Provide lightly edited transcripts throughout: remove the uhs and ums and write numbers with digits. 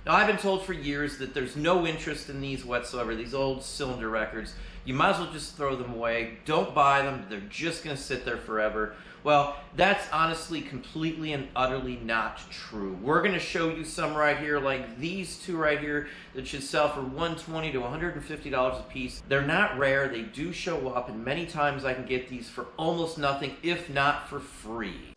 Now, I've been told for years that there's no interest in these whatsoever, these old cylinder records. You might as well just throw them away. Don't buy them. They're just going to sit there forever. Well, that's honestly completely and utterly not true. We're going to show you some right here, like these two right here, that should sell for $120 to $150 a piece. They're not rare. They do show up, and many times I can get these for almost nothing, if not for free.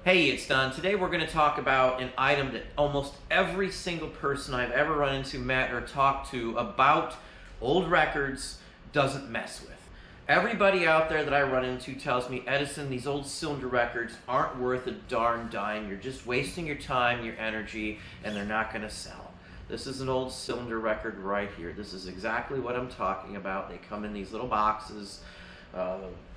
Hey, it's Don. Today we're going to talk about an item that almost every single person I've ever run into, met, or talked to about old records doesn't mess with. Everybody out there that I run into tells me, Edison, these old cylinder records aren't worth a darn dime. You're just wasting your time, your energy, and they're not going to sell. This is an old cylinder record right here. This is exactly what I'm talking about. They come in these little boxes,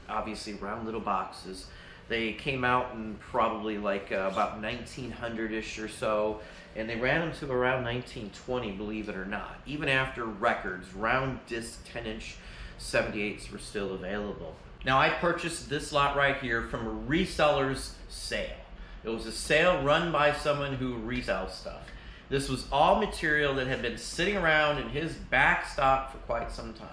obviously round little boxes. They came out in probably like about 1900-ish or so, and they ran them to around 1920, believe it or not. Even after records, round disc 10-inch 78s were still available. Now, I purchased this lot right here from a reseller's sale. It was a sale run by someone who resells stuff. This was all material that had been sitting around in his back stock for quite some time.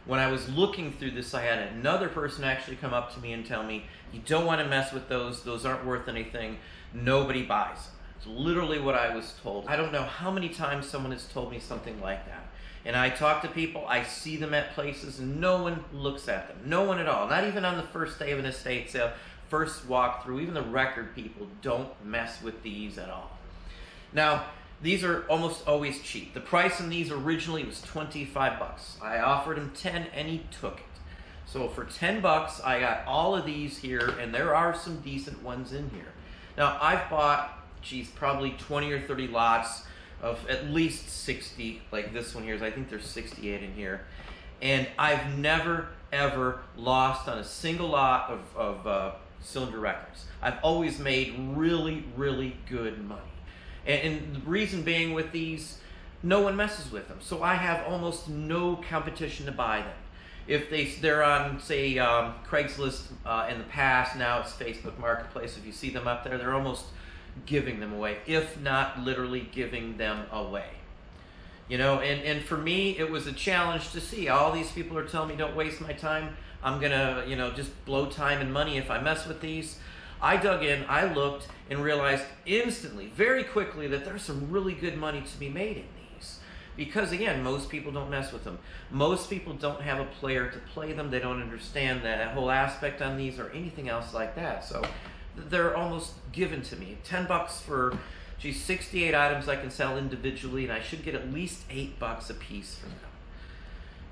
When I was looking through this, I had another person actually come up to me and tell me, you don't want to mess with those aren't worth anything, nobody buys them. It's literally what I was told. I don't know how many times someone has told me something like that. And I talk to people, I see them at places, and no one looks at them. No one at all. Not even on the first day of an estate sale, first walkthrough, even the record people don't mess with these at all. Now, these are almost always cheap. The price on these originally was 25 bucks. I offered him 10 and he took it. So for 10 bucks, I got all of these here, and there are some decent ones in here. Now, I've bought, geez, probably 20 or 30 lots of at least 60, like this one here. I think there's 68 in here. And I've never, ever lost on a single lot of cylinder records. I've always made really, really good money. And the reason being with these, no one messes with them. So I have almost no competition to buy them. If they're on, say, Craigslist in the past, now it's Facebook Marketplace. If you see them up there, they're almost giving them away, if not literally giving them away. You know, and for me, it was a challenge to see. All these people are telling me, don't waste my time. I'm gonna, you know, just blow time and money if I mess with these. I dug in, I looked, and realized instantly, very quickly, that there's some really good money to be made in these. Because again, most people don't mess with them. Most people don't have a player to play them. They don't understand that whole aspect on these or anything else like that. So they're almost given to me. 10 bucks for, geez, 68 items I can sell individually, and I should get at least 8 bucks a piece from them.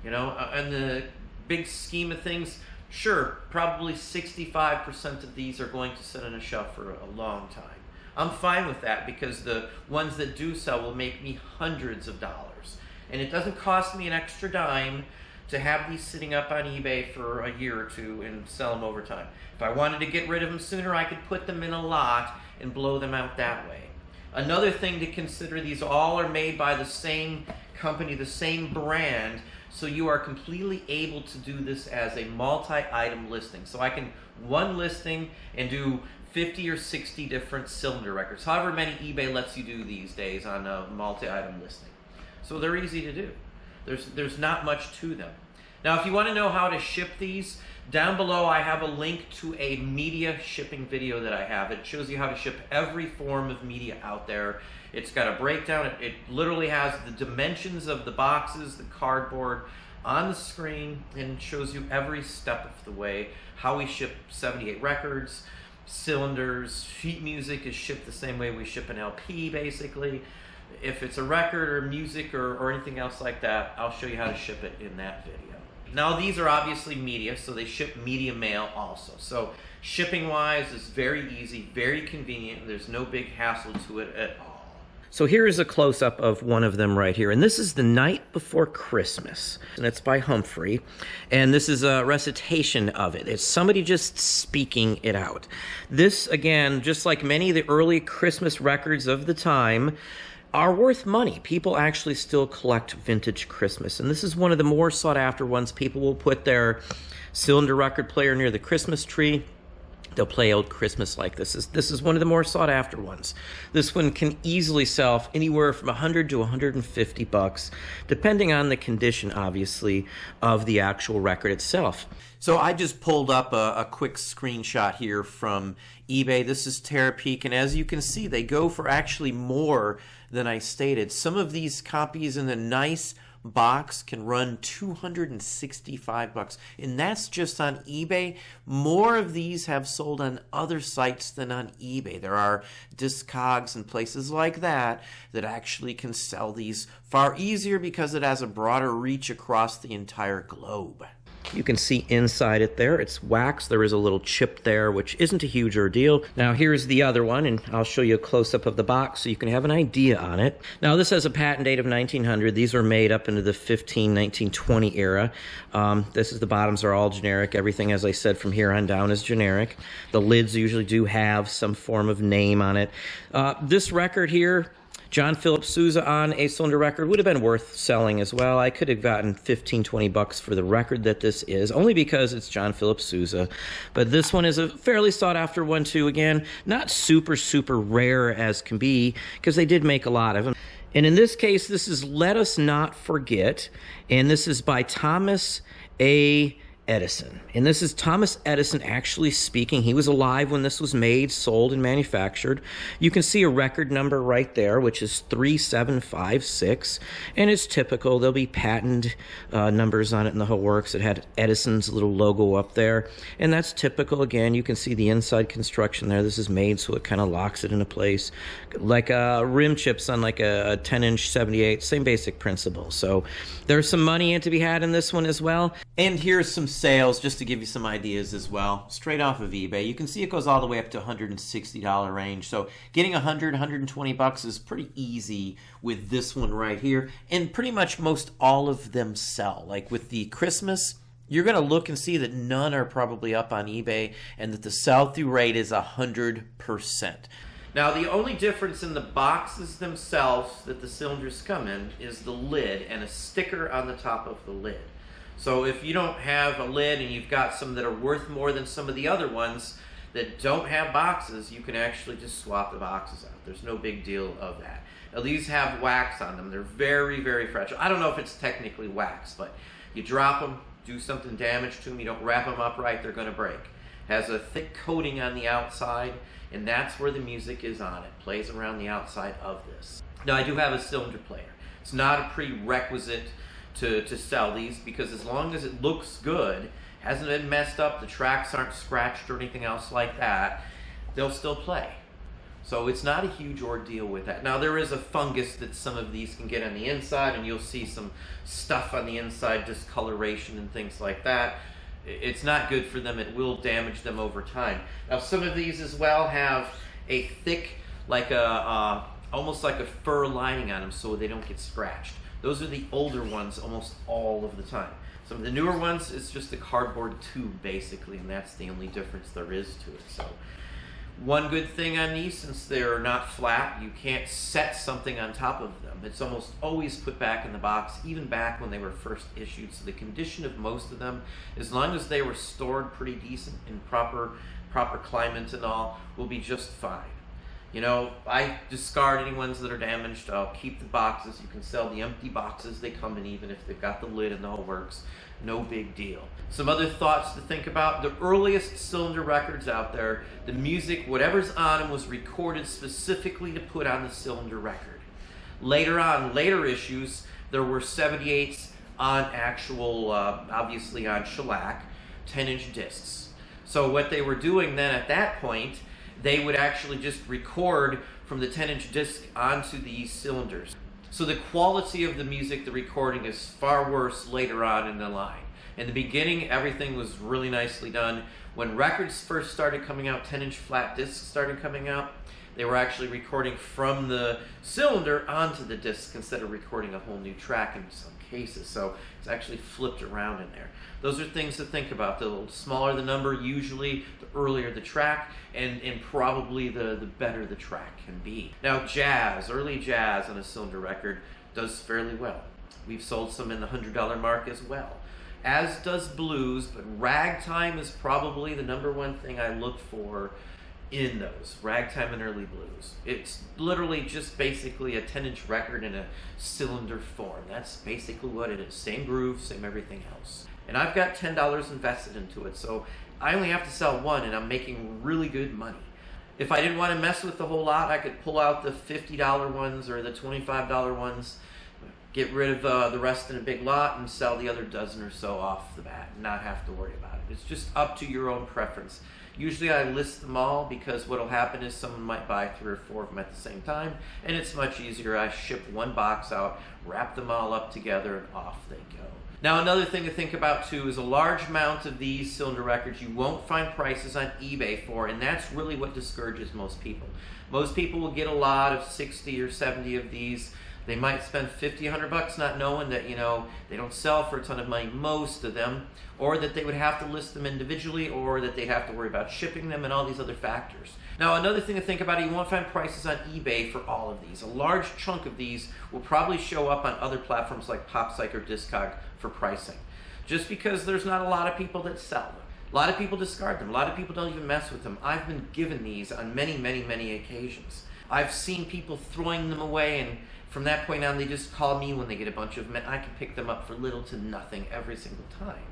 You know, and the big scheme of things, sure, probably 65% of these are going to sit on a shelf for a long time. I'm fine with that because the ones that do sell will make me hundreds of dollars. And it doesn't cost me an extra dime to have these sitting up on eBay for a year or two and sell them over time. If I wanted to get rid of them sooner, I could put them in a lot and blow them out that way. Another thing to consider, these all are made by the same company, the same brand, so you are completely able to do this as a multi-item listing. So I can one listing and do 50 or 60 different cylinder records, however many eBay lets you do these days on a multi-item listing. So they're easy to do. There's not much to them. Now, if you want to know how to ship these, down below I have a link to a media shipping video that I have. It shows you how to ship every form of media out there. It's got a breakdown. It literally has the dimensions of the boxes, the cardboard on the screen, and it shows you every step of the way how we ship 78 records, cylinders. Sheet music is shipped the same way we ship an LP, basically. If it's a record or music or anything else like that, I'll show you how to ship it in that video. Now, these are obviously media, so they ship media mail also. So shipping wise is very easy, very convenient. There's no big hassle to it at all. So here is a close-up of one of them right here. And this is The Night Before Christmas. And it's by Humphrey. And this is a recitation of it. It's somebody just speaking it out. This, again, just like many of the early Christmas records of the time, are worth money. People actually still collect vintage Christmas, and this is one of the more sought after ones. People will put their cylinder record player near the Christmas tree. They'll play Old Christmas like this. This is one of the more sought after ones. This one can easily sell anywhere from $100 to $150, depending on the condition, obviously, of the actual record itself. So I just pulled up a quick screenshot here from eBay. This is Terapeak, and as you can see, they go for actually more than I stated. Some of these copies in the nice box can run $265, and that's just on eBay. More of these have sold on other sites than on eBay. There are Discogs and places like that that actually can sell these far easier because it has a broader reach across the entire globe. You can see inside it there. It's wax. There is a little chip there, which isn't a huge ordeal. Now, here's the other one, and I'll show you a close-up of the box so you can have an idea on it. Now, this has a patent date of 1900. These were made up into the 1920 era. The bottoms are all generic. Everything, as I said, from here on down is generic. The lids usually do have some form of name on it. This record here, John Philip Sousa on a cylinder record, would have been worth selling as well. I could have gotten $15-20 for the record that this is, only because it's John Philip Sousa. But this one is a fairly sought after one too. Again, not super rare as can be, because they did make a lot of them. And in this case, this is Let Us Not Forget, and this is by Thomas A. Edison. And this is Thomas Edison actually speaking. He was alive when this was made, sold, and manufactured. You can see a record number right there, which is 3756, and it's typical. There'll be patent numbers on it in the whole works. It had Edison's little logo up there, and that's typical. Again, you can see the inside construction there. This is made so it kind of locks it into place. Like rim chips on like a 10-inch 78, same basic principle. So there's some money to be had in this one as well. And here's some sales just to give you some ideas as well, straight off of eBay. You can see it goes all the way up to $160 range. So getting $100-120 is pretty easy with this one right here. And pretty much most all of them sell. Like with the Christmas, you're going to look and see that none are probably up on eBay, and that the sell-through rate is 100%. Now, the only difference in the boxes themselves that the cylinders come in is the lid and a sticker on the top of the lid. So if you don't have a lid and you've got some that are worth more than some of the other ones that don't have boxes, you can actually just swap the boxes out. There's no big deal of that. Now, these have wax on them. They're very fragile. I don't know if it's technically wax, but you drop them, do something damage to them, you don't wrap them up right, they're going to break. Has a thick coating on the outside, and that's where the music is on it. Plays around the outside of this. Now, I do have a cylinder player. It's not a prerequisite to sell these, because as long as it looks good, hasn't been messed up, the tracks aren't scratched or anything else like that, they'll still play. So it's not a huge ordeal with that. Now, there is a fungus that some of these can get on the inside, and you'll see some stuff on the inside, discoloration and things like that. It's not good for them. It will damage them over time. Now, some of these as well have a thick, like almost like a fur lining on them, so they don't get scratched. Those are the older ones almost all of the time. Some of the newer ones, it's just a cardboard tube basically, and that's the only difference there is to it. So one good thing on these, since they're not flat, you can't set something on top of them. It's almost always put back in the box, even back when they were first issued. So the condition of most of them, as long as they were stored pretty decent in proper climate and all, will be just fine. You know, I discard any ones that are damaged. I'll keep the boxes. You can sell the empty boxes they come in, even if they've got the lid and the whole works. No big deal. Some other thoughts to think about. The earliest cylinder records out there, the music, whatever's on them, was recorded specifically to put on the cylinder record. Later on, later issues, there were 78s on actual, obviously on shellac, 10-inch discs. So what they were doing then at that point, they would actually just record from the 10-inch disc onto these cylinders. So the quality of the music, the recording, is far worse later on in the line. In the beginning, everything was really nicely done. When records first started coming out, 10-inch flat discs started coming out, They were actually recording from the cylinder onto the disc instead of recording a whole new track in some cases. So it's actually flipped around in there. Those are things to think about. The smaller the number, usually the earlier the track, and probably the better the track can be. Now jazz, early jazz on a cylinder record does fairly well. We've sold some in the $100 mark as well, as does blues, but ragtime is probably the #1 thing I look for in those, ragtime and early blues. It's literally just basically a 10-inch record in a cylinder form. That's basically what it is. Same groove, same everything else. And I've got $10 invested into it, so I only have to sell one and I'm making really good money. If I didn't want to mess with the whole lot, I could pull out the $50 ones or the $25 ones, get rid of the rest in a big lot and sell the other dozen or so off the bat and not have to worry about it. It's just up to your own preference. Usually I list them all because what'll happen is someone might buy 3 or 4 of them at the same time, and it's much easier. I ship one box out, wrap them all up together, and off they go. Now another thing to think about too is a large amount of these cylinder records you won't find prices on eBay for, and that's really what discourages most people. Most people will get a lot of 60 or 70 of these. They might spend $50, $100 not knowing that, you know, they don't sell for a ton of money, most of them, or that they would have to list them individually, or that they'd have to worry about shipping them and all these other factors. Now, another thing to think about, you won't find prices on eBay for all of these. A large chunk of these will probably show up on other platforms like PopPsych or Discog for pricing, just because there's not a lot of people that sell them. A lot of people discard them. A lot of people don't even mess with them. I've been given these on many, many, many occasions. I've seen people throwing them away, and from that point on, they just call me when they get a bunch of them, and I can pick them up for little to nothing every single time,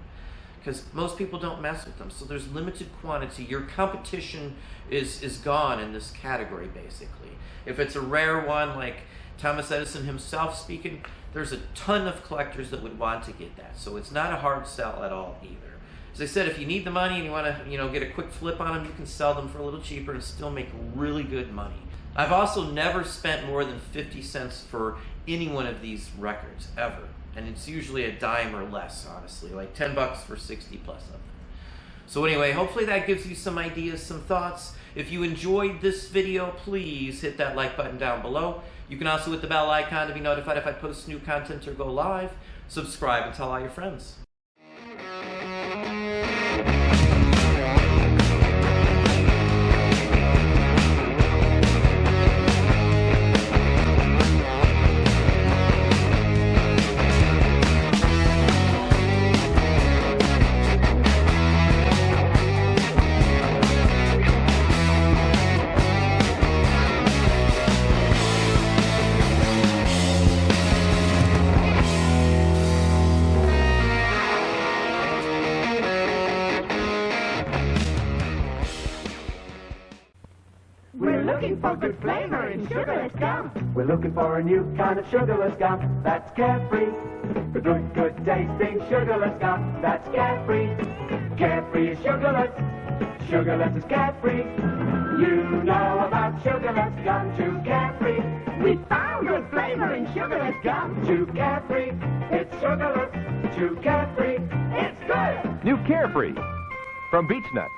because most people don't mess with them. So there's limited quantity. Your competition is gone in this category, basically. If it's a rare one, like Thomas Edison himself speaking, there's a ton of collectors that would want to get that. So it's not a hard sell at all either. As I said, if you need the money and you want to, get a quick flip on them, you can sell them for a little cheaper and still make really good money. I've also never spent more than 50 cents for any one of these records, ever. And it's usually a dime or less, honestly, like 10 bucks for 60 plus of them. So anyway, hopefully that gives you some ideas, some thoughts. If you enjoyed this video, please hit that like button down below. You can also hit the bell icon to be notified if I post new content or go live. Subscribe and tell all your friends. We're looking for good flavor in sugarless gum. We're looking for a new kind of sugarless gum that's carefree. For good, good tasting sugarless gum that's carefree. Carefree is sugarless. Sugarless is carefree. You know about sugarless gum, too carefree. We found good flavor in sugarless gum. Too carefree. It's sugarless. Too carefree. It's good. New Carefree from Beech Nut.